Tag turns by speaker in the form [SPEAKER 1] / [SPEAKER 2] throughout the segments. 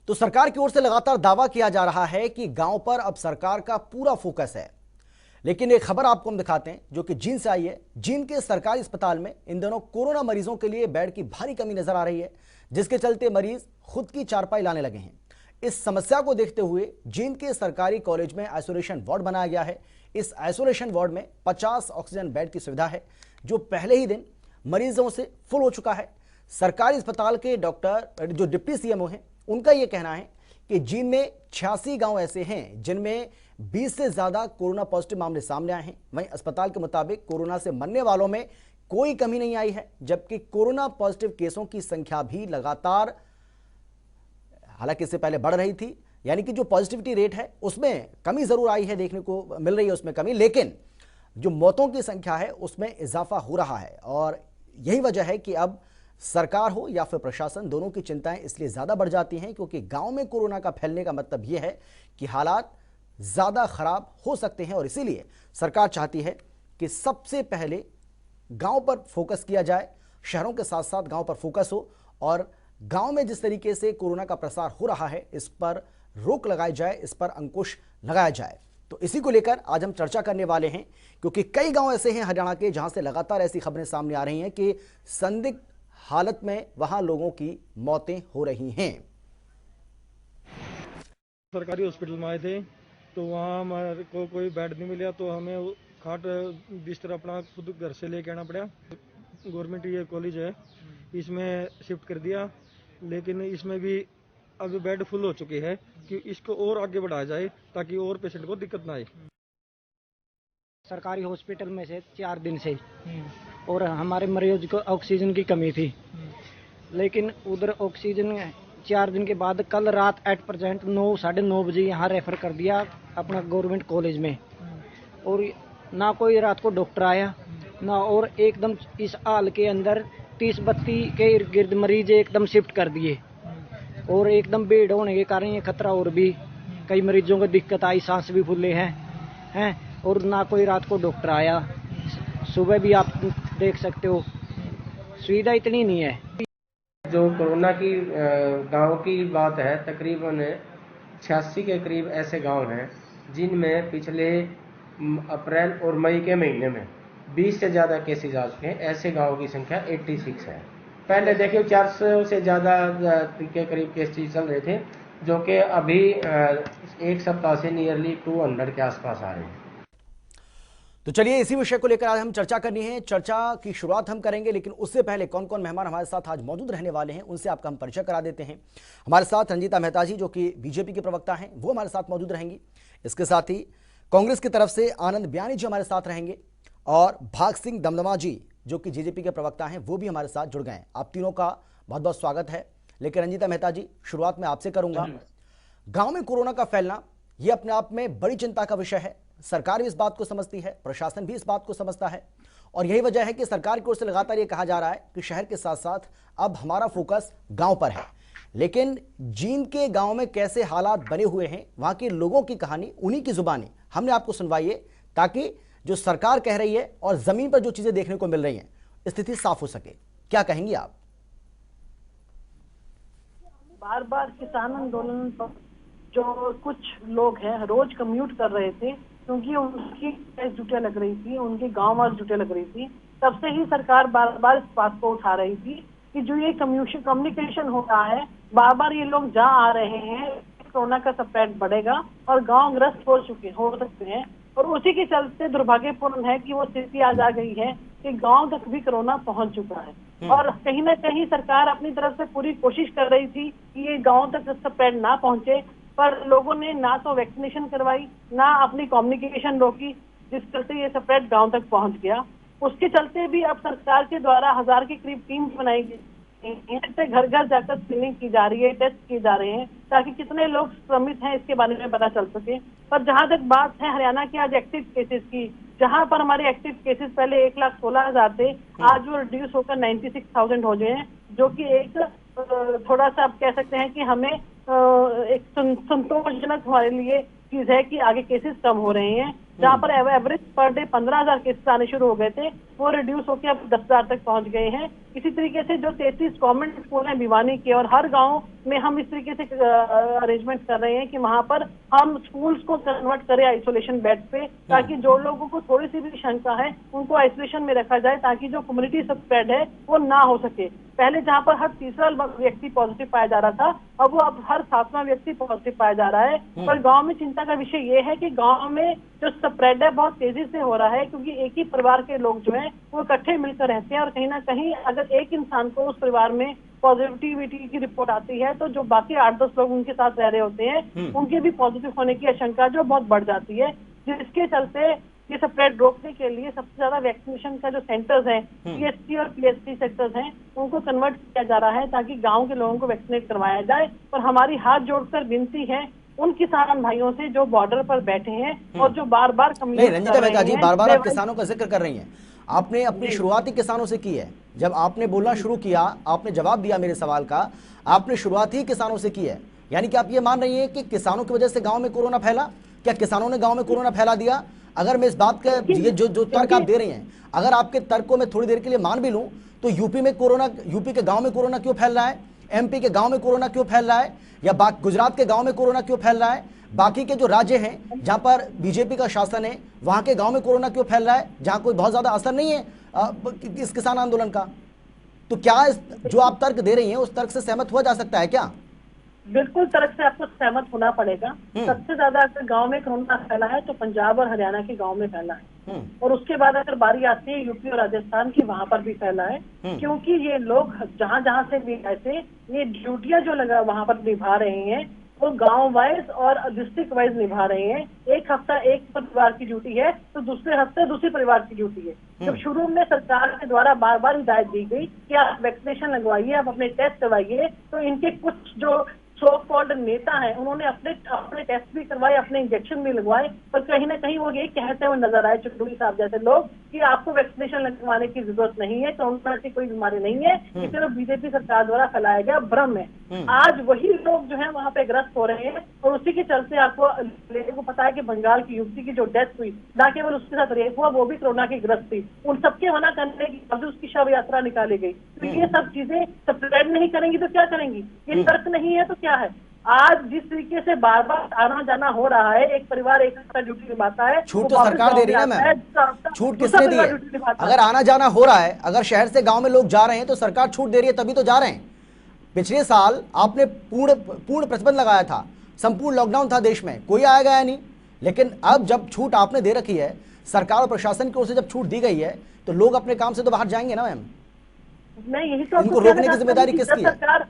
[SPEAKER 1] तो सरकार की ओर से लगातार दावा किया जा रहा है कि गांव पर अब सरकार का पूरा फोकस है। लेकिन एक खबर आपको हम दिखाते हैं जो कि जींद से आई है। जींद के सरकारी अस्पताल में इन दिनों कोरोना मरीजों के लिए बेड की भारी कमी नजर आ रही है, जिसके चलते मरीज खुद की चारपाई लाने लगे हैं। इस समस्या को देखते हुए जींद के सरकारी कॉलेज में आइसोलेशन वार्ड बनाया गया है। इस आइसोलेशन वार्ड में 50 ऑक्सीजन बेड की सुविधा है, जो पहले ही दिन मरीजों से फुल हो चुका है। सरकारी अस्पताल के डॉक्टर जो डिप्टी सीएमओ हैं, उनका यह कहना है कि जींद में 86 गांव ऐसे हैं जिनमें 20 से ज्यादा कोरोना पॉजिटिव मामले सामने आए हैं। वहीं अस्पताल के मुताबिक कोरोना से मरने वालों में कोई कमी नहीं आई है, जबकि कोरोना पॉजिटिव केसों की संख्या भी लगातार, हालांकि इससे पहले बढ़ रही थी, यानी कि जो पॉजिटिविटी रेट है उसमें कमी जरूर आई है, देखने को मिल रही है उसमें कमी, लेकिन जो मौतों की संख्या है उसमें इजाफा हो रहा है। और यही वजह है कि अब सरकार हो या फिर प्रशासन, दोनों की चिंताएं इसलिए ज्यादा बढ़ जाती हैं क्योंकि गांव में कोरोना का फैलने का मतलब यह है कि हालात ज्यादा खराब हो सकते हैं। और इसीलिए सरकार चाहती है कि सबसे पहले गांव पर फोकस किया जाए, शहरों के साथ साथ गांव पर फोकस हो और गांव में जिस तरीके से कोरोना का प्रसार हो रहा है इस पर रोक लगाई जाए, इस पर अंकुश लगाया जाए। तो इसी को लेकर आज हम चर्चा करने वाले हैं, क्योंकि कई गांव ऐसे हैं हरियाणा के जहां से लगातार ऐसी खबरें सामने आ रही हैं कि संदिग्ध हालत में वहां लोगों की मौतें हो रही हैं।
[SPEAKER 2] सरकारी हॉस्पिटल में आए थे तो वहाँ हमारे को कोई बेड नहीं मिला, तो हमें खाट बिस्तर अपना खुद घर से लेके आना पड़ा। गवर्नमेंट ये कॉलेज है, इसमें शिफ्ट कर दिया, लेकिन इसमें भी अभी बेड फुल हो चुके हैं कि इसको और आगे बढ़ाया जाए ताकि और पेशेंट को दिक्कत ना आए।
[SPEAKER 3] सरकारी हॉस्पिटल में से 4 दिन से और हमारे मरीज को ऑक्सीजन की कमी थी, लेकिन उधर ऑक्सीजन 4 दिन के बाद कल रात एट प्रेजेंट 9-9:30 बजे यहाँ रेफर कर दिया अपना गवर्नमेंट कॉलेज में। और ना कोई रात को डॉक्टर आया ना, और एकदम इस हाल के अंदर 30-32 के इर्द गिर्द मरीज एकदम शिफ्ट कर दिए और एकदम भीड़ होने के कारण ये खतरा और भी कई मरीजों को दिक्कत आई, सांस भी फूले हैं और ना कोई रात को डॉक्टर आया। सुबह भी आप देख सकते हो सुविधा इतनी नहीं है।
[SPEAKER 4] जो कोरोना की गांव की बात है, तकरीबन 86 के करीब ऐसे गांव हैं जिनमें पिछले अप्रैल और मई के महीने में 20 से ज़्यादा केसेज आ चुके हैं। ऐसे गांवों की संख्या 86 है। पहले देखिए 400 से ज़्यादा के करीब केसेज चल रहे थे, जो कि अभी एक सप्ताह से नियरली 200 के आसपास आ रहे हैं।
[SPEAKER 1] तो चलिए इसी विषय को लेकर आज हम चर्चा करनी है। चर्चा की शुरुआत हम करेंगे, लेकिन उससे पहले कौन कौन मेहमान हमारे साथ आज मौजूद रहने वाले हैं उनसे आपका हम परिचय करा देते हैं। हमारे साथ रंजीता मेहता जी जो कि बीजेपी के प्रवक्ता हैं, वो हमारे साथ मौजूद रहेंगी। इसके साथ ही कांग्रेस की तरफ से आनंद बयानी जी हमारे साथ रहेंगे और भाग सिंह दमदमा जी जो कि जेजेपी के प्रवक्ता हैं, वो भी हमारे साथ जुड़ गए हैं। आप तीनों का बहुत बहुत स्वागत है। लेकिन रंजीता मेहता जी, शुरुआत में आपसे करूंगा। गांव में कोरोना का फैलना यह अपने आप में बड़ी चिंता का विषय है। सरकार भी इस बात को समझती है, प्रशासन भी इस बात को समझता है, और यही वजह है कि सरकार की ओर से लगातार यह कहा जा रहा है कि शहर के साथ साथ अब हमारा फोकस गांव पर है। लेकिन जींद के गांव में कैसे हालात बने हुए हैं, वहां के लोगों की कहानी उन्हीं की जुबानी हमने आपको सुनवाई है, ताकि जो सरकार कह रही है और जमीन पर जो चीजें देखने को मिल रही हैं स्थिति साफ हो सके। क्या कहेंगी आप?
[SPEAKER 5] बार बार किसान आंदोलन पर जो कुछ लोग हैं रोज कम्यूट कर रहे थे, क्योंकि उनकी ड्यूटियां लग रही थी, उनके गांव वाली ड्यूटियां लग रही थी। तब से ही सरकार बार बार इस बात को उठा रही थी कि जो ये कम्युनिकेशन हो रहा है, बार बार ये लोग जहाँ आ रहे हैं कोरोना का स्प्रेड बढ़ेगा और गांव ग्रस्त हो सकते हैं। और उसी के चलते दुर्भाग्यपूर्ण है कि वो स्थिति आज आ गई है कि गांव तक भी कोरोना पहुंच चुका है। और कहीं ना कहीं सरकार अपनी तरफ से पूरी कोशिश कर रही थी कि ये गांव तक स्प्रेड ना पहुंचे, पर लोगों ने ना तो वैक्सीनेशन करवाई ना अपनी कम्युनिकेशन रोकी, जिस चलते ये स्प्रेड गांव तक पहुंच गया। उसके चलते भी अब सरकार के द्वारा 1000 के करीब टीम्स बनाई गई, घर घर जाकर स्क्रीनिंग की जा रही है, टेस्ट किए जा रहे हैं, ताकि कितने लोग संक्रमित हैं इसके बारे में पता चल सके। पर जहां तक बात है हरियाणा के आज एक्टिव केसेस की, जहां पर हमारे एक्टिव केसेस पहले 1,16,000 थे, आज वो रिड्यूस होकर 96,000 हो गए हैं, जो कि एक थोड़ा सा आप कह सकते हैं कि हमें एक संतोषजनक हमारे लिए चीज है कि आगे केसेस कम हो रहे हैं। जहाँ पर एवरेज पर डे 15,000 केसेस आने शुरू हो गए थे, वो रिड्यूस होकर अब 10,000 तक पहुंच गए हैं। इसी तरीके से जो 33 गवर्नमेंट स्कूल हैं भिवानी के और हर गांव में हम इस तरीके से अरेंजमेंट कर रहे हैं कि वहां पर हम स्कूल्स को कन्वर्ट करें आइसोलेशन बेड पे, ताकि जो लोगों को थोड़ी सी भी शंका है उनको आइसोलेशन में रखा जाए, ताकि जो कम्युनिटी स्प्रेड है वो ना हो सके। पहले जहां पर हर तीसरा व्यक्ति पॉजिटिव पाया जा रहा था, अब हर 7वां व्यक्ति पॉजिटिव पाया जा रहा है। पर गांव में चिंता का विषय ये है कि गांव में जो स्प्रेड है बहुत तेजी से हो रहा है, क्योंकि एक ही परिवार के लोग जो हैं वो इकट्ठे मिलकर रहते हैं, और कहीं ना कहीं अगर एक इंसान को उस परिवार में पॉजिटिविटी की रिपोर्ट आती है तो जो बाकी 8-10 लोग उनके साथ रह रहे होते हैं उनके भी पॉजिटिव होने की आशंका जो बहुत बढ़ जाती है, जिसके चलते ये स्प्रेड रोकने के लिए सबसे ज्यादा वैक्सीनेशन का जो सेंटर्स हैं, पीएचसी और पीएससी सेक्टर्स हैं, उनको कन्वर्ट किया जा रहा है ताकि गांव के लोगों को वैक्सीनेट करवाया जाए। और हमारी हाथ जोड़कर विनती है उन किसान भाइयों से जो बॉर्डर पर बैठे हैं और जो बार बार
[SPEAKER 1] नहीं, रंजीता मेहता जी, बार बार आप किसानों का जिक्र कर रही हैं। आपने अपनी शुरुआती किसानों से की है, जब आपने बोलना शुरू किया, आपने जवाब दिया मेरे सवाल का, आपने शुरुआत ही किसानों से की है। यानी कि आप ये मान रही हैं कि किसानों की वजह से गांव में कोरोना फैला? क्या किसानों ने गांव में कोरोना फैला दिया? अगर मैं इस बात का ये जो तर्क आप दे रही हैं, अगर आपके तर्क को मैं थोड़ी देर के लिए मान भी लूं, तो यूपी के गांव में कोरोना क्यों फैल रहा है, एमपी के गांव में कोरोना क्यों फैल रहा है, या गुजरात के गांव में कोरोना क्यों फैल रहा है, बाकी के जो राज्य हैं जहां पर बीजेपी का शासन है वहां के गांव में कोरोना क्यों फैल रहा है, जहां कोई बहुत ज्यादा असर नहीं है इस किसान आंदोलन का? तो क्या जो आप तर्क दे रही हैं उस तर्क से सहमत हुआ जा सकता है क्या?
[SPEAKER 5] बिल्कुल तर्क से आपको सहमत होना पड़ेगा। सबसे ज्यादा अगर गांव में कोरोना फैला है तो पंजाब और हरियाणा के गांव में फैला है, और उसके बाद अगर बारी आती है यूपी और राजस्थान की, वहां पर भी फैला है, क्योंकि ये लोग जहां जहां से भी ऐसे ये ड्यूटियां जो लगा वहां पर निभा रहे हैं वो गांव वाइज और डिस्ट्रिक्ट वाइज निभा रहे हैं। एक हफ्ता एक परिवार की ड्यूटी है तो दूसरे हफ्ते दूसरे परिवार की ड्यूटी है। जब शुरू में सरकार के द्वारा बार बार हिदायत दी गई कि आप वैक्सीनेशन लगवाइए, आप अपने टेस्ट करवाइए, तो इनके कुछ जो सो कॉल्ड नेता है उन्होंने अपने टेस्ट भी करवाए, अपने इंजेक्शन भी लगवाए, पर कहीं ना कहीं वो ये कहते हुए नजर आए चुटकुली साहब जैसे लोग कि आपको वैक्सीनेशन लगवाने की जरूरत नहीं है, कोरोना की कोई बीमारी नहीं है, ये सिर्फ बीजेपी सरकार द्वारा फैलाया गया भ्रम है। आज वही लोग जो है वहाँ पे ग्रस्त हो रहे हैं, और उसी के चलते आपको पता है कि बंगाल की युवती की जो डेथ हुई, न केवल उसके साथ रेप हुआ, वो भी कोरोना की ग्रस्त थी। उन सबके मना करने के बावजूद उसकी शव यात्रा निकाली गई। तो ये सब चीजें स्प्रेड नहीं करेंगी तो क्या करेंगी? ये तर्क नहीं है तो क्या है? आज जिस तरीके से बार बार आना जाना हो रहा है, एक परिवार एक हफ्ता ड्यूटी निभाता है,
[SPEAKER 1] छूट तो सरकार दे रही है ना मैम, छूट किसने दी है? अगर आना जाना हो रहा है, अगर शहर से गांव में लोग जा रहे हैं तो सरकार छूट दे रही है, तभी तो जा रहे हैं। पिछले साल आपने पूर्ण प्रतिबंध लगाया था, संपूर्ण लॉकडाउन था देश में, कोई आया गया नहीं। लेकिन अब जब छूट आपने दे रखी है, सरकार और प्रशासन की ओर से जब छूट दी गई है, तो लोग अपने काम से तो बाहर जाएंगे ना मैम।
[SPEAKER 5] नहीं, यही तो
[SPEAKER 1] इनको रोकने की जिम्मेदारी किसकी है?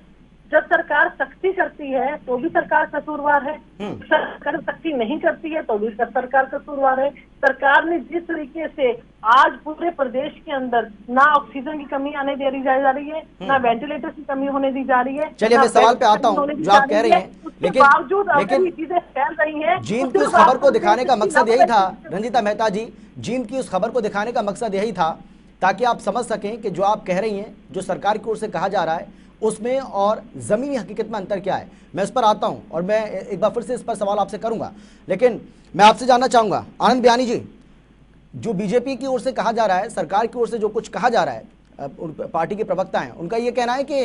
[SPEAKER 5] जब सरकार सख्ती करती है तो भी सरकार कसूरवार है, सरकार सख्ती नहीं करती है तो भी सरकार कसूरवार है। सरकार ने जिस तरीके से आज पूरे प्रदेश के अंदर ना ऑक्सीजन की कमी आने दे दी जा रही है, ना वेंटिलेटर की कमी होने दी जा रही है।
[SPEAKER 1] चलिए मैं सवाल पे आता हूँ जो आप कह रही हैं,
[SPEAKER 5] लेकिन चीजें फैल रही हैं।
[SPEAKER 1] जींद की उस खबर को दिखाने का मकसद यही था, रंजीता मेहता जी, जींद की उस खबर को दिखाने का मकसद यही था ताकि आप समझ सकें कि जो आप कह रही हैं, जो सरकार की ओर से कहा जा रहा है, उसमें और ज़मीनी हकीकत में अंतर क्या है। मैं इस पर आता हूं और मैं एक बार फिर से इस पर सवाल आपसे करूंगा, लेकिन मैं आपसे जानना चाहूंगा आनंद बयानी जी, जो बीजेपी की ओर से कहा जा रहा है, सरकार की ओर से जो कुछ कहा जा रहा है, पार्टी के प्रवक्ता हैं, उनका ये कहना है कि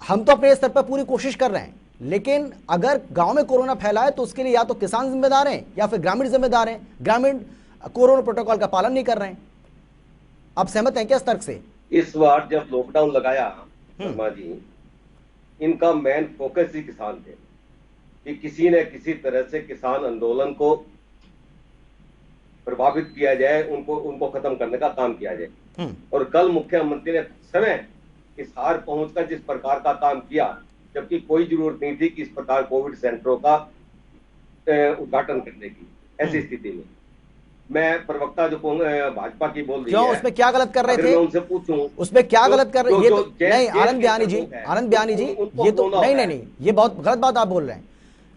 [SPEAKER 1] हम तो अपने स्तर पर पूरी कोशिश कर रहे हैं, लेकिन अगर गांव में कोरोना फैला है तो उसके लिए या तो किसान जिम्मेदार हैं या फिर ग्रामीण जिम्मेदार हैं। ग्रामीण कोरोना प्रोटोकॉल का पालन नहीं कर रहे हैं। आप सहमत हैं क्या इस तर्क से?
[SPEAKER 6] इस बार जब लॉकडाउन लगाया शर्मा जी, इनका मेन फोकस ही किसान थे कि किसी न किसी तरह से किसान आंदोलन को प्रभावित किया जाए, उनको खत्म करने का काम किया जाए। और कल मुख्यमंत्री ने समय इस हार पहुंचकर जिस प्रकार का काम किया, जबकि कोई जरूरत नहीं थी कि इस प्रकार कोविड सेंटरों का उद्घाटन करने की। ऐसी स्थिति में मैं प्रवक्ता जो भाजपा की बोल रही है,
[SPEAKER 1] उसमें क्या गलत कर रहे थे?
[SPEAKER 6] मैं उनसे पूछूं
[SPEAKER 1] उसमें क्या गलत कर रहे? ये तो नहीं आनंद बयानी जी, ये तो नहीं, ये बहुत गलत बात आप बोल रहे हैं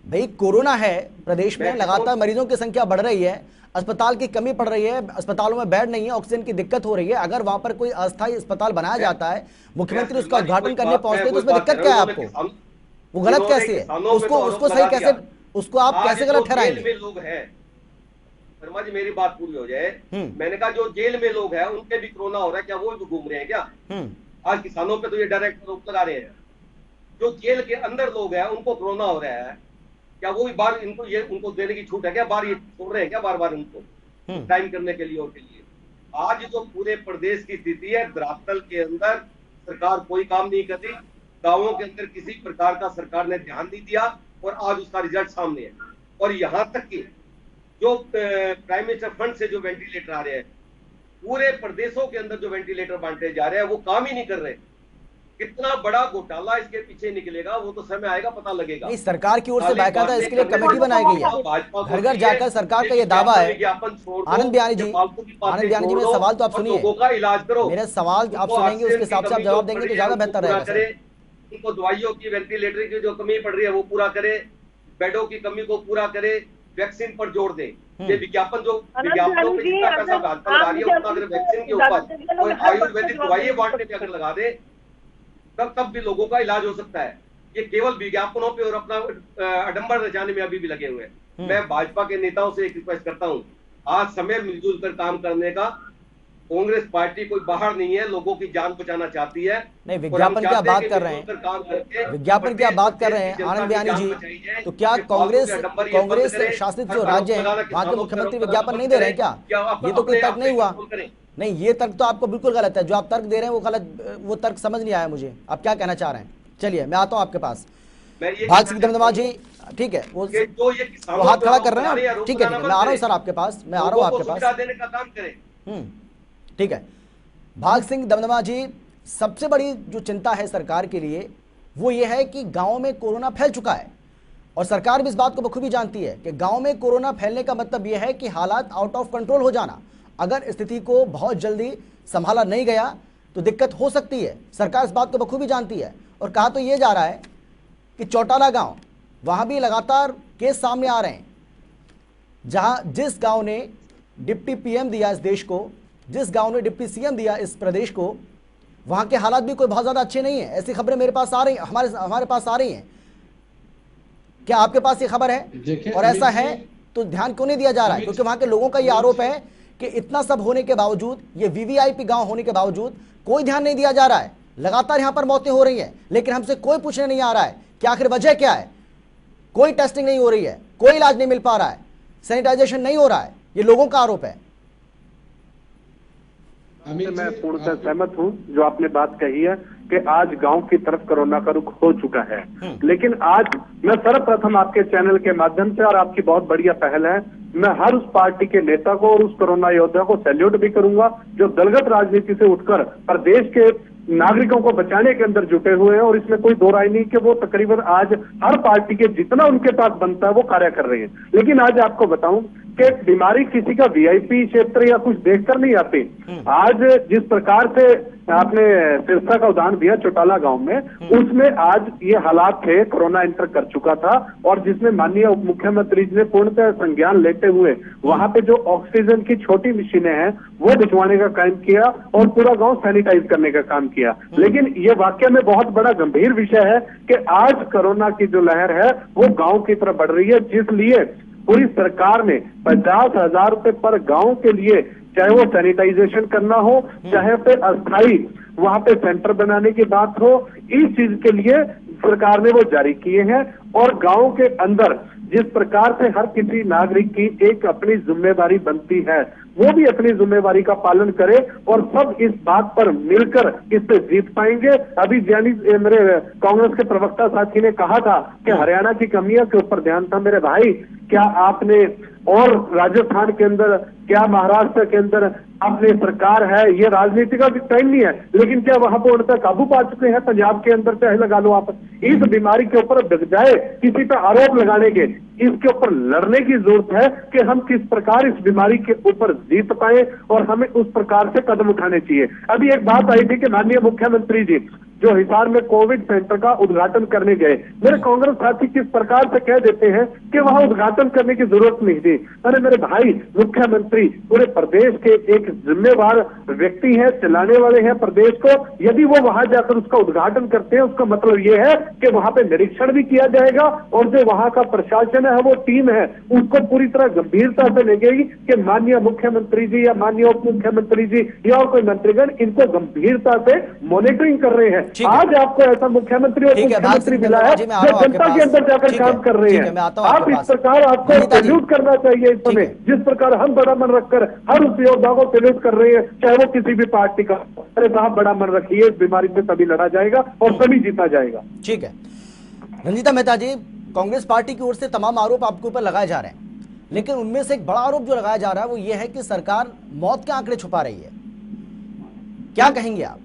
[SPEAKER 1] भाई। कोरोना है प्रदेश में, लगातार मरीजों की संख्या बढ़ रही है, अस्पताल की कमी पड़ रही है, अस्पतालों में बेड नहीं है, ऑक्सीजन की दिक्कत हो रही है। अगर वहां पर कोई अस्थायी अस्पताल बनाया जाता है, मुख्यमंत्री उसका उद्घाटन करने पहुंचते हैं, तो उसमें दिक्कत क्या है आपको? वो गलत कैसे है? उसको सही कैसे, उसको आप कैसे गलत ठहराएंगे?
[SPEAKER 6] शर्मा जी मेरी बात पूरी हो जाए। मैंने कहा जो जेल में लोग हैं उनके भी कोरोना हो रहा है, क्या वो भी घूम रहे हैं क्या? आज किसानों पे तो ये डायरेक्ट रोक लगा रहे हैं। जो जेल के अंदर लोग हैं उनको कोरोना हो रहा है, क्या वो भी बार उनको देने की छूट है क्या? बार ये छोड़ रहे हैं क्या बार बार उनको टाइम करने के लिए और के लिए? आज जो पूरे प्रदेश की स्थिति है, धरातल के अंदर सरकार कोई काम नहीं कर रही, गांवों के अंदर किसी प्रकार का सरकार ने ध्यान नहीं दिया और आज उसका रिजल्ट सामने है। और यहां तक कि जो प्राइम मिनिस्टर फंड से जो वेंटिलेटर आ रहे हैं, पूरे प्रदेशों के अंदर जो वेंटिलेटर बांटे जा रहे हैं वो काम ही नहीं कर रहे। कितना बड़ा घोटाला इसके पीछे निकलेगा वो तो समय आएगा, पता लगेगा।
[SPEAKER 1] नहीं, सरकार की ओर से बाकायदा इसके लिए कमेटी बनाई गई है, घर घर जाकर सरकार का ये दावा है। आनंद बियानी जी, मेरा सवाल तो आप सुनिए,
[SPEAKER 6] लोगों का इलाज करो।
[SPEAKER 1] मेरे सवाल आप सुनेंगे, उसके हिसाब से आप जवाब देंगे तो ज्यादा बेहतर रहेगा।
[SPEAKER 6] उनको दवाइयों की, वेंटिलेटर की जो कमी पड़ रही है वो पूरा करे, बेडों की कमी को पूरा करे, वैक्सीन पर जोर दे। ये विज्ञापन जो विज्ञापनों पे जितना पैसा भाजपा लगा रही है उतना अगर वैक्सीन के ऊपर और आयुर्वेदिक दवाइयां बांटने पे अगर लगा दे तब भी लोगों का इलाज हो सकता है। ये केवल विज्ञापनों पे और अपना आडंबर रचाने में अभी भी लगे हुए हैं। मैं भाजपा के नेताओं से एक रिक्वेस्ट करता हूं, आज समय मिलजुल कर काम करने का। कांग्रेस पार्टी कोई बाहर नहीं है, लोगों की जान बचाना चाहती है।
[SPEAKER 1] नहीं, विज्ञापन की आप बात कर रहे हैं, विज्ञापन की आप बात कर रहे हैं आनंद बियानी जी, तो क्या कांग्रेस शासित जो राज्य है वहां के मुख्यमंत्री विज्ञापन नहीं दे रहे हैं क्या? ये तो कोई तर्क नहीं हुआ। नहीं, ये तर्क तो आपको बिल्कुल गलत है, जो आप तर्क दे रहे हैं वो गलत, वो तर्क समझ नहीं आया मुझे, आप क्या कहना चाह रहे हैं। चलिए मैं आता हूं आपके पास। भाग सिंह दमदमा जी, ठीक है, वो हाथ खड़ा कर रहे हैं, ठीक है, मैं आ रहा हूँ सर आपके पास, मैं आ रहा हूँ आपके पास। ठीक है, भाग सिंह दमदमा जी, सबसे बड़ी जो चिंता है सरकार के लिए वो ये है कि गांव में कोरोना फैल चुका है और सरकार भी इस बात को बखूबी जानती है कि गांव में कोरोना फैलने का मतलब यह है कि हालात आउट ऑफ कंट्रोल हो जाना। अगर स्थिति को बहुत जल्दी संभाला नहीं गया तो दिक्कत हो सकती है। सरकार इस बात को बखूबी जानती है और कहा तो ये जा रहा है कि चौटाला गांव, वहां भी लगातार केस सामने आ रहे हैं, जहां जिस गांव ने डिप्टी पीएम दिया इस देश को, जिस गांव ने डिप्टी सीएम दिया इस प्रदेश को, वहां के हालात भी कोई बहुत ज्यादा अच्छे नहीं है। ऐसी खबरें मेरे पास आ रही, हमारे पास आ रही हैं। क्या आपके पास ये खबर है? और ऐसा है तो ध्यान क्यों नहीं दिया जा रहा है? क्योंकि वहां के लोगों का ये आरोप है कि इतना सब होने के बावजूद, ये वीवीआईपी गांव होने के बावजूद कोई ध्यान नहीं दिया जा रहा है। लगातार यहां पर मौतें हो रही हैं, लेकिन हमसे कोई पूछने नहीं आ रहा है कि आखिर वजह क्या है। कोई टेस्टिंग नहीं हो रही है, कोई इलाज नहीं मिल पा रहा है, सैनिटाइजेशन नहीं हो रहा है, ये लोगों का आरोप है।
[SPEAKER 7] मैं पूर्णतः सहमत हूं जो आपने बात कही है कि आज गांव की तरफ कोरोना का रुख हो चुका है, लेकिन आज मैं सर्वप्रथम आपके चैनल के माध्यम से, और आपकी बहुत बढ़िया पहल है, मैं हर उस पार्टी के नेता को और उस कोरोना योद्धा को सैल्यूट भी करूंगा जो दलगत राजनीति से उठकर प्रदेश के नागरिकों को बचाने के अंदर जुटे हुए हैं। और इसमें कोई दो राय नहीं कि वो तकरीबन आज हर पार्टी के जितना उनके पास बनता है वो कार्य कर रहे हैं। लेकिन आज आपको बताऊं कि बीमारी किसी का वीआईपी क्षेत्र या कुछ देखकर नहीं आती। आज जिस प्रकार से आपने सिरसा का उदाहरण दिया चौटाला गांव में, उसमें आज ये हालात थे, कोरोना एंटर कर चुका था और जिसमें माननीय उप मुख्यमंत्री जी ने पूर्णतः संज्ञान लेते हुए वहां पे जो ऑक्सीजन की छोटी मशीनें हैं वो भिजवाने का काम किया और पूरा गांव सैनिटाइज करने का काम किया। लेकिन ये वाकई में बहुत बड़ा गंभीर विषय है कि आज कोरोना की जो लहर है वो गांव की तरफ बढ़ रही है, जिसलिए पूरी सरकार ने 50,000 रुपए पर गांव के लिए, चाहे वो सैनिटाइजेशन करना हो, चाहे फिर अस्थायी वहां पे सेंटर बनाने की बात हो, इस चीज के लिए सरकार ने वो जारी किए हैं। और गांव के अंदर जिस प्रकार से हर किसी नागरिक की एक अपनी जिम्मेदारी बनती है, वो भी अपनी जिम्मेदारी का पालन करे और सब इस बात पर मिलकर इस पे जीत पाएंगे। अभी यानी मेरे कांग्रेस के प्रवक्ता साथी ने कहा था कि हरियाणा की कमियों के ऊपर ध्यान था। मेरे भाई, क्या आपने और राजस्थान के अंदर, क्या महाराष्ट्र के अंदर अपनी सरकार है, ये राजनीति का भी टाइम नहीं है, लेकिन क्या वहां पर उनका काबू पा चुके हैं? पंजाब के अंदर चाहे लगा लो आप। इस बीमारी के ऊपर बजाय किसी पर आरोप लगाने के, इसके ऊपर लड़ने की जरूरत है कि हम किस प्रकार इस बीमारी के ऊपर जीत पाए और हमें उस प्रकार से कदम उठाने चाहिए। अभी एक बात आई थी कि माननीय मुख्यमंत्री जी जो हिसार में कोविड सेंटर का उद्घाटन करने गए, मेरे कांग्रेस साथी किस प्रकार से कह देते हैं कि वहां उद्घाटन करने की जरूरत नहीं थी। अरे मेरे भाई, मुख्यमंत्री पूरे प्रदेश के एक जिम्मेवार व्यक्ति है, चलाने वाले हैं प्रदेश को। यदि वो वहां जाकर उसका उद्घाटन करते हैं, उसका मतलब ये है कि वहां पे निरीक्षण भी किया जाएगा और जो वहां का प्रशासन है, वो टीम है, उसको पूरी तरह गंभीरता से लेगी कि माननीय मुख्यमंत्री जी या माननीय उप मुख्यमंत्री जी या और कोई मंत्रीगण इनको गंभीरता से मॉनिटरिंग कर रहे हैं। आज आपको ऐसा मुख्यमंत्री और मुख्यमंत्री मिला है जो जनता के अंदर जाकर काम कर रहे हैं। आप इस प्रकार आपको सैल्यूट करना चाहिए इस समय, जिस प्रकार हम बड़ा मन रखकर हर उस योद्धा को सैल्यूट कर रहे हैं, चाहे वो किसी भी पार्टी का। अरे साहब, बड़ा मन रखिए, इस बीमारी से तभी लड़ा जाएगा और तभी जीता जाएगा।
[SPEAKER 1] ठीक है रंजीता मेहता जी, कांग्रेस पार्टी की ओर से तमाम आरोप आपके ऊपर लगाए जा रहे हैं, लेकिन उनमें से एक बड़ा आरोप जो लगाया जा रहा है वो ये है कि सरकार मौत के आंकड़े छुपा रही है। क्या कहेंगे आप?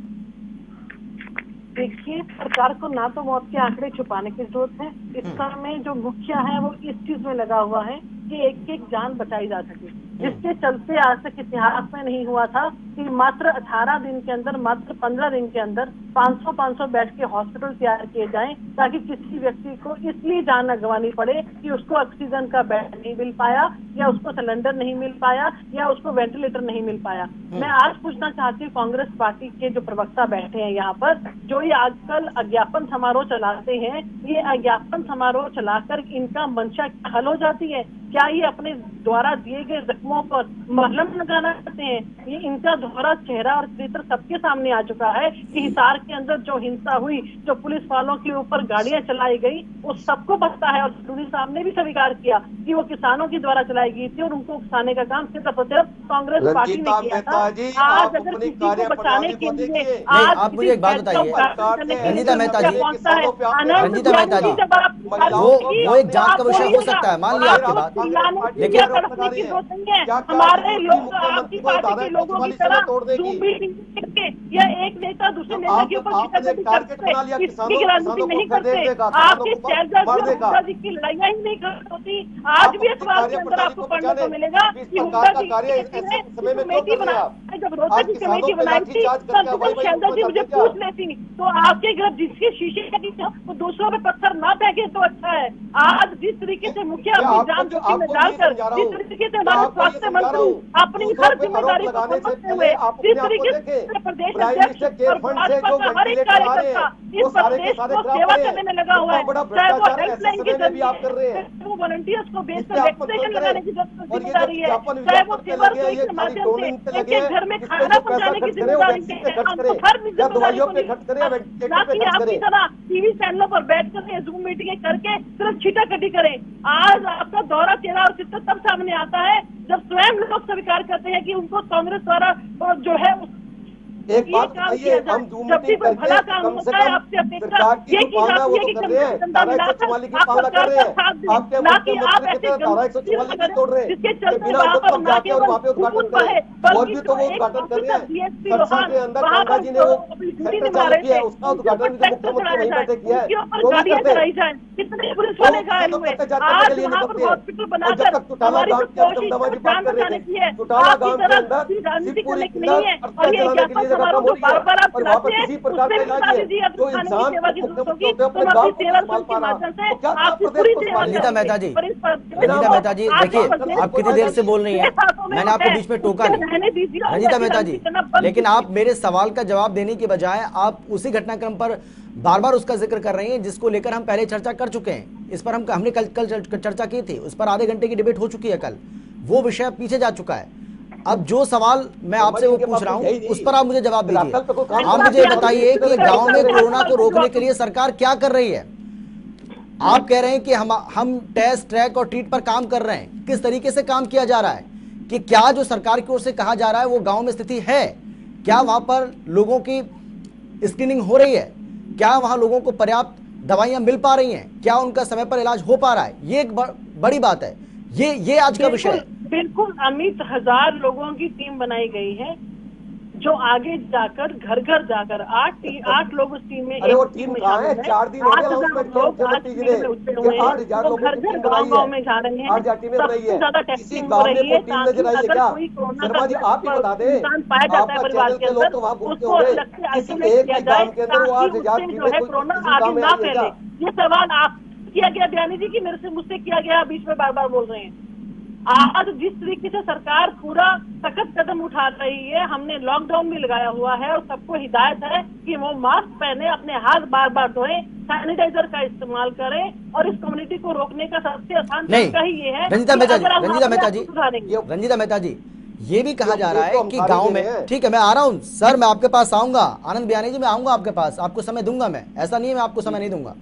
[SPEAKER 5] देखिए, सरकार को ना तो मौत के आंकड़े छुपाने की जरूरत है, इस समय जो मुखिया है वो इस चीज में लगा हुआ है कि एक एक जान बचाई जा सके, जिसके चलते आज तक इतिहास में नहीं हुआ था कि मात्र 18 दिन के अंदर, मात्र 15 दिन के अंदर 500 बेड के हॉस्पिटल तैयार किए जाएं, ताकि किसी व्यक्ति को इसलिए जान न गंवानी पड़े कि उसको ऑक्सीजन का बेड नहीं मिल पाया, या उसको सिलेंडर नहीं मिल पाया, या उसको वेंटिलेटर नहीं मिल पाया। मैं आज पूछना चाहती हूँ, कांग्रेस पार्टी के जो प्रवक्ता बैठे हैं यहाँ पर, जो ये आजकल अज्ञापन समारोह चलाते हैं, ये अज्ञापन समारोह चलाकर इनका मंशा हल हो जाती है? क्या ये अपने द्वारा दिए गए जख्मों पर मरहम लगाना चाहते हैं? ये इनका दोहरा चेहरा और चरित्र सबके सामने आ चुका है कि हिसार के अंदर जो हिंसा हुई, जो पुलिस वालों के ऊपर गाड़ियां चलाई गई, वो सबको पता है। और सुनी साहब ने भी स्वीकार किया कि वो किसानों के द्वारा चलाई गई थी और उनको उकसाने का काम सिर्फ और सिर्फ कांग्रेस पार्टी ने किया था। आज अगर किसी को बचाने के लिए, आज
[SPEAKER 1] आप मुझे एक बात बताइए रंजीता मेहता जी, रंजीता मेहता जी, वो एक जांच का विषय हो सकता है, मान लिया आपकी बात, लेकिन
[SPEAKER 5] हमारे लोग आपकी पार्टी के लोगों की तरह जूम मीटिंग करके या एक नेता दूसरे नेता के ऊपर शिकायत करते, इसकी राजनीति नहीं करते। आपके शहजाद जी की लड़ाइयां ही नहीं होती। आज भी अखबार के अंदर आपको पढ़ने को मिलेगा कि हुड्डा जी कमेटी बना, जब रोहतक की कमेटी बनाई थी तब शहजाद जी मुझे पूछ लेती तो आपके घर जिसके शीशे लगी वो दूसरों पे पत्थर ना फेंके तो अच्छा है। आज जिस तरीके से मुखिया अपनी जान जोखिम में डालकर, जिस तरीके से हमारे स्वास्थ्य मंत्री अपनी हर जिम्मेदारी को समझते हुए, जिस तरीके से प्रदेश अध्यक्ष और भाजपा का हर एक कार्यकर्ता इस प्रदेश को सेवा करने में लगा हुआ है, चाहे वो हेल्पलाइन की जरूरत है, वो वॉलंटियर्स को बेचकर वैक्सीनेशन लगाने की जिम्मेदारी है, चाहे वो सेवा रसोई के माध्यम से एक एक घर में खाना पहुंचाने की जिम्मेदारी है। हमको हर जिम्मेदारी को ना कि आपकी तरह टीवी चैनलों पर बैठकर जूम मीटिंगें करके सिर्फ छीटाकटी करें। आज आपका दौरा चेहरा और चित्र तब सामने आता है जब स्वयं लोग स्वीकार करते हैं कि उनको कांग्रेस द्वारा जो है
[SPEAKER 6] एक बात बताइए, हम जूम मीटिंग करके कम से कम सरकार की जो पालना वो तो कर रहे हैं, धारा 144 की पालना कर रहे हैं। आपके मुख्यमंत्री की धारा 144 की तोड़ रहे हैं, बिना उपद्रव जाके और वहाँ पे उद्घाटन करें, और भी तो वो उद्घाटन कर रहे हैं। सरसा के अंदर गंगा जी ने वो सेंटर चालू किया है, उसका उद्घाटन भी तो मुख्यमंत्री वहीं बैठे किया है, वो भी करते हैं।
[SPEAKER 5] कितने पुलिस वाले घायल हुए, आज वहाँ पर हॉस्पिटल बनाकर हमारी जो कोशिश जान बचाने की है, आपकी तरह राजनीति करने की नहीं है। और ये ज्ञापन समारोह जो बार-बार आप चलाते हैं, उसमें भी सारी जी अब सेवा की जरूरत होगी तो अपनी सेवा के माध्यम से आपकी पूरी सेवा।
[SPEAKER 1] रंजीता मेहता जी, रंजीता मेहता जी, देखिए आप कितनी देर से बोल रही हैं, मैंने आपको बीच में टोका नहीं रंजीता मेहता जी, लेकिन आप मेरे सवाल का जवाब देने के बजाय आप उसी घटनाक्रम पर बार बार उसका जिक्र कर रही हैं जिसको लेकर हम पहले चर्चा कर चुके हैं। इस पर हमने कल चर्चा की थी, उस पर आधे घंटे की डिबेट हो चुकी है कल, वो विषय पीछे जा चुका है। अब जो सवाल मैं आपसे वो पूछ रहा हूँ उस पर आप मुझे जवाब दीजिए। आप मुझे बताइए कि गांव में कोरोना को रोकने के लिए सरकार क्या कर रही है। आप कह रहे हैं कि हम टेस्ट, ट्रैक और ट्रीट पर काम कर रहे हैं, किस तरीके से काम किया जा रहा है, कि क्या जो सरकार की ओर से कहा जा रहा है वो गांव में स्थिति है, क्या वहां पर लोगों की स्क्रीनिंग हो रही है, क्या वहां लोगों को पर्याप्त दवाइयां मिल पा रही हैं, क्या उनका समय पर इलाज हो पा रहा है, ये एक बड़ी बात है। ये आज का विषय है।
[SPEAKER 5] बिल्कुल अमित, 1000 लोगों की टीम बनाई गई है जो आगे जाकर घर घर जाकर 8 लोग उस टीम में,
[SPEAKER 6] अरे वो टीम कहाँ है? 4 दिन हो गए अनाउंसमेंट किया मुख्यमंत्री जी ने कि 8000 लोगों की टीम बनाई है,
[SPEAKER 5] जा रहे हैं,
[SPEAKER 6] 8 टीमें बनाई है। किसी गांव में कोई टीम नजर आई है क्या? शर्मा जी आप ही बता दें, आपका चैनल के लोग तो वहाँ भूखे हो रहे, किसी एक गांव के अंदर वो 8000 टीमें कोई गांव में आई है क्या?
[SPEAKER 5] ये सवाल आप किया गया बयानी जी कि मेरे से मुझसे किया गया, बीच में बार बार बोल रहे हैं। आज जिस तरीके से सरकार पूरा सख्त कदम उठा रही है, हमने लॉकडाउन भी लगाया हुआ है और सबको हिदायत है कि वो मास्क पहने, अपने हाथ बार बार धोएं, सैनिटाइजर का इस्तेमाल करें और इस कम्युनिटी को रोकने का सबसे आसान तरीका ही ये है।
[SPEAKER 1] रंजीता मेहता जी, ये भी कहा जा रहा है कि गांव में, ठीक है मैं आ रहा हूं सर, मैं आपके पास आऊंगा, आनंद बयानी जी मैं आऊंगा आपके पास, आपको समय दूंगा, मैं ऐसा नहीं है मैं आपको समय नहीं दूंगा।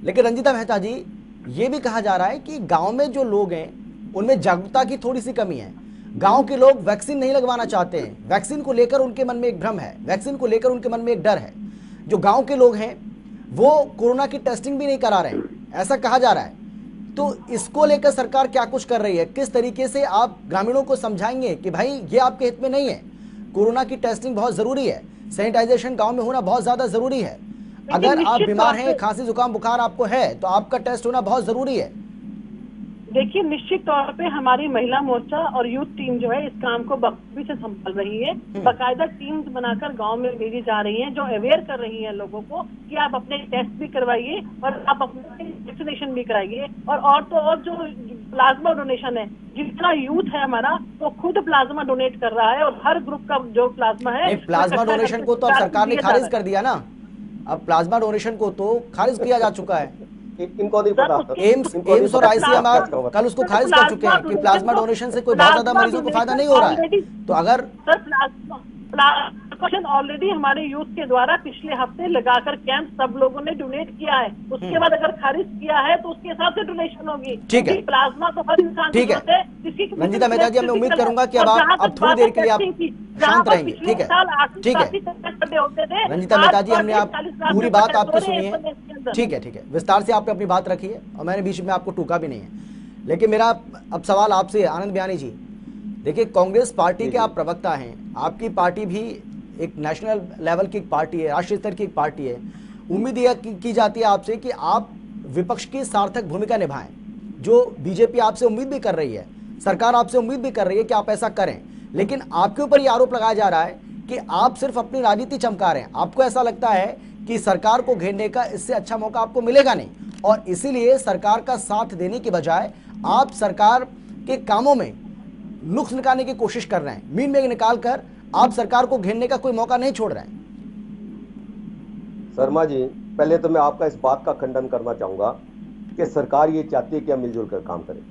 [SPEAKER 1] लेकिन रंजीता मेहता जी, ये भी कहा जा रहा है कि गांव में जो लोग हैं उनमें जागरूकता की थोड़ी सी कमी है। गांव के लोग वैक्सीन नहीं लगवाना चाहते हैं, वैक्सीन को लेकर उनके मन में एक भ्रम है, वैक्सीन को लेकर उनके मन में एक डर है। जो गांव के लोग हैं वो कोरोना की टेस्टिंग भी नहीं करा रहे हैं, ऐसा कहा जा रहा है। तो इसको लेकर सरकार क्या कुछ कर रही है, किस तरीके से आप ग्रामीणों को समझाएंगे कि भाई ये आपके हित में नहीं है, कोरोना की टेस्टिंग बहुत जरूरी है, सैनिटाइजेशन गांव में होना बहुत ज्यादा जरूरी है। अगर आप बीमार हैं, खांसी जुकाम बुखार आपको है तो आपका टेस्ट होना बहुत जरूरी है।
[SPEAKER 5] देखिए, निश्चित तौर पे हमारी महिला मोर्चा और यूथ टीम जो है इस काम को बखूबी से संभाल रही है। बाकायदा टीम्स बनाकर गांव में भेजी जा रही हैं जो अवेयर कर रही हैं लोगों को कि आप अपने टेस्ट भी करवाइए और आप अपने वैक्सीनेशन भी कराइए। और तो और जो प्लाज्मा डोनेशन है, जितना यूथ है हमारा वो खुद प्लाज्मा डोनेट कर रहा है और हर ग्रुप का जो प्लाज्मा है,
[SPEAKER 1] प्लाज्मा डोनेशन को तो अब सरकार ने खारिज कर दिया ना, अब प्लाज्मा डोनेशन को तो खारिज किया जा चुका है।
[SPEAKER 6] इनको नहीं पता,
[SPEAKER 1] एम्स और आईसीएमआर कल उसको खारिज कर चुके हैं कि प्लाज्मा डोनेशन से कोई बहुत ज्यादा मरीजों को फायदा नहीं हो रहा है। तो अगर
[SPEAKER 5] ऑलरेडी हमारे यूथ के द्वारा पिछले हफ्ते लगाकर कैंप सब लोगों ने डोनेट किया है, उसके बाद अगर खारिज किया है तो उसके हिसाब से डोनेशन होगी।
[SPEAKER 1] ठीक है,
[SPEAKER 5] प्लाज्मा तो हर इंसान
[SPEAKER 1] ठीक है रंजीता मेहता जी, मैं उम्मीद करूंगा कि अब थोड़ी देर के लिए आप शांत रहेंगे। ठीक है, ठीक है रंजीता मेहता जी, हमने आप पूरी बात आपकी सुनी है, ठीक है, ठीक है, विस्तार से आपने अपनी बात रखी है और मैंने बीच में आपको टूका भी नहीं है। लेकिन मेरा अब सवाल आपसे, आनंद बयानी जी, देखिए कांग्रेस पार्टी के आप प्रवक्ता हैं, आपकी पार्टी भी एक नेशनल लेवल की एक पार्टी है, राष्ट्रीय स्तर की एक पार्टी है। उम्मीद यह की जाती है आपसे कि आप विपक्ष की सार्थक भूमिका निभाएं, जो बीजेपी आपसे उम्मीद भी कर रही है, सरकार आपसे उम्मीद भी कर रही है कि आप ऐसा करें। लेकिन आपके ऊपर यह आरोप लगाया जा रहा है कि आप सिर्फ अपनी राजनीति चमका रहे हैं, आपको ऐसा लगता है कि सरकार को घेरने का इससे अच्छा मौका आपको मिलेगा नहीं, और इसीलिए सरकार का साथ देने की बजाय आप सरकार के कामों में नुक्स निकालने की कोशिश कर रहे हैं, मीन में निकालकर आप सरकार को घेरने का कोई मौका नहीं छोड़ रहे हैं।
[SPEAKER 6] शर्मा जी, पहले तो मैं आपका इस बात का खंडन करना चाहूंगा कि सरकार ये चाहती है कि हम मिलजुल कर काम करें।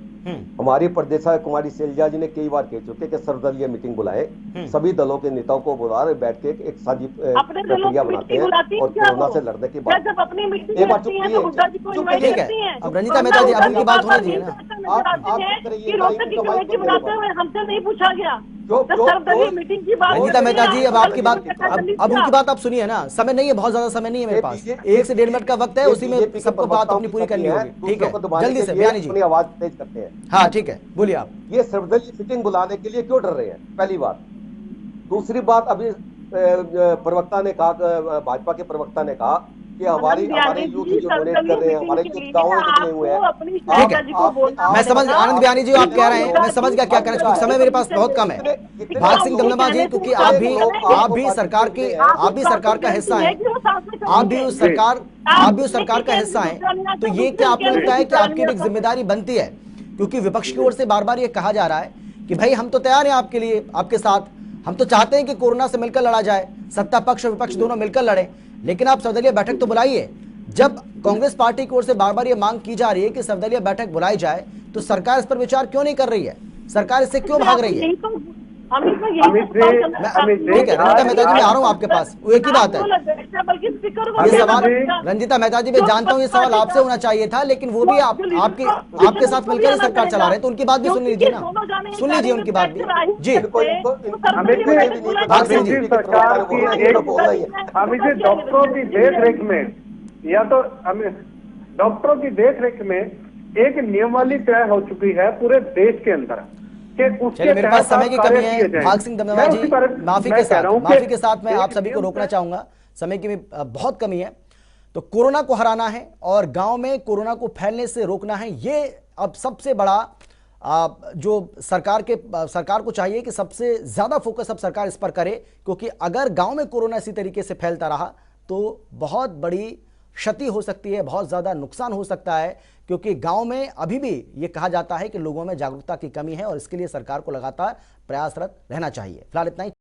[SPEAKER 6] हमारी प्रदेशाध्यक्ष कुमारी शैलजा जी ने कई बार कह चुके कि सर्वदलीय मीटिंग बुलाए, सभी दलों के नेताओं को बुला रहे, बैठ के एक साझी प्रक्रिया बनाते हैं और कोरोना से लड़ने की बात। एक बार चुप
[SPEAKER 1] है। अब रंजीता मेहता जी, अब उनकी बात होनी चाहिए ना।
[SPEAKER 5] हमसे नहीं पूछा गया मीटिंग की बात।
[SPEAKER 1] रंजीता मेहता जी, अब आपकी बात, अब उनकी बात आप सुनिए ना, समय नहीं है, बहुत ज्यादा समय नहीं है मेरे पास, 1 से 1.5 मिनट का वक्त है, उसी में सबको बात अपनी पूरी करनी होगी। ठीक है, जल्दी से बयानी जी,
[SPEAKER 6] आवाज तेज करते हैं।
[SPEAKER 1] हाँ ठीक है, बोलिए आप।
[SPEAKER 6] ये सर्वदलीय मीटिंग बुलाने के लिए क्यों डर रहे हैं, पहली बात। दूसरी बात, अभी प्रवक्ता ने कहा, भाजपा के प्रवक्ता ने कहा कि हमारे यूथ जो डोनेट कर रहे हैं, हमारे यूथ गाँव में निकले हुए हैं।
[SPEAKER 1] ठीक है, मैं समझ, आनंद बयानी जी आप कह रहे हैं, मैं समझ गया क्या कहना चाहिए, समय मेरे पास बहुत कम है। भाग सिंह दमदमा जी, क्योंकि आप भी सरकार के, आप भी सरकार का हिस्सा हैं, आप भी उस सरकार का हिस्सा हैं, तो ये क्या आपको लगता है कि आपकी भी एक जिम्मेदारी बनती है, क्योंकि विपक्ष की ओर से बार बार ये कहा जा रहा है कि भाई हम तो तैयार हैं आपके लिए, आपके साथ, हम तो चाहते हैं कि कोरोना से मिलकर लड़ा जाए, सत्ता पक्ष और विपक्ष दोनों मिलकर लड़े, लेकिन आप सर्वदलीय बैठक तो बुलाइए। जब कांग्रेस पार्टी की ओर से बार बार ये मांग की जा रही है कि सर्वदलीय बैठक बुलाई जाए, तो सरकार इस पर विचार क्यों नहीं कर रही है, सरकार इससे क्यों भाग रही है? ठीक है रंजीता मेहता जी, मैं आ रहा हूँ आपके पास, वो एक ही बात है। ये सवाल रंजीता मेहता जी, मैं जानता हूँ ये सवाल आपसे होना चाहिए था, लेकिन वो भी आपके साथ मिलकर सरकार चला रहे हैं, तो उनकी बात भी सुन लीजिए ना, सुन लीजिए उनकी बात भी। जी भाग सिंह जी,
[SPEAKER 7] डॉक्टरों की देखरेख में, या तो डॉक्टरों की देखरेख में एक नियमावली तय हो चुकी है पूरे देश के अंदर।
[SPEAKER 1] चलिए, मेरे पास समय की कमी है, भाग सिंह दमदमा जी, माफी के साथ मैं आप सभी को रोकना चाहूंगा, समय की भी बहुत कमी है। तो कोरोना को हराना है और गांव में कोरोना को फैलने से रोकना है, ये अब सबसे बड़ा जो सरकार को चाहिए कि सबसे ज्यादा फोकस अब सरकार इस पर करे, क्योंकि अगर गांव में कोरोना इसी तरीके से फैलता रहा तो बहुत बड़ी क्षति हो सकती है, बहुत ज़्यादा नुकसान हो सकता है, क्योंकि गांव में अभी भी ये कहा जाता है कि लोगों में जागरूकता की कमी है और इसके लिए सरकार को लगातार प्रयासरत रहना चाहिए। फिलहाल इतना ही।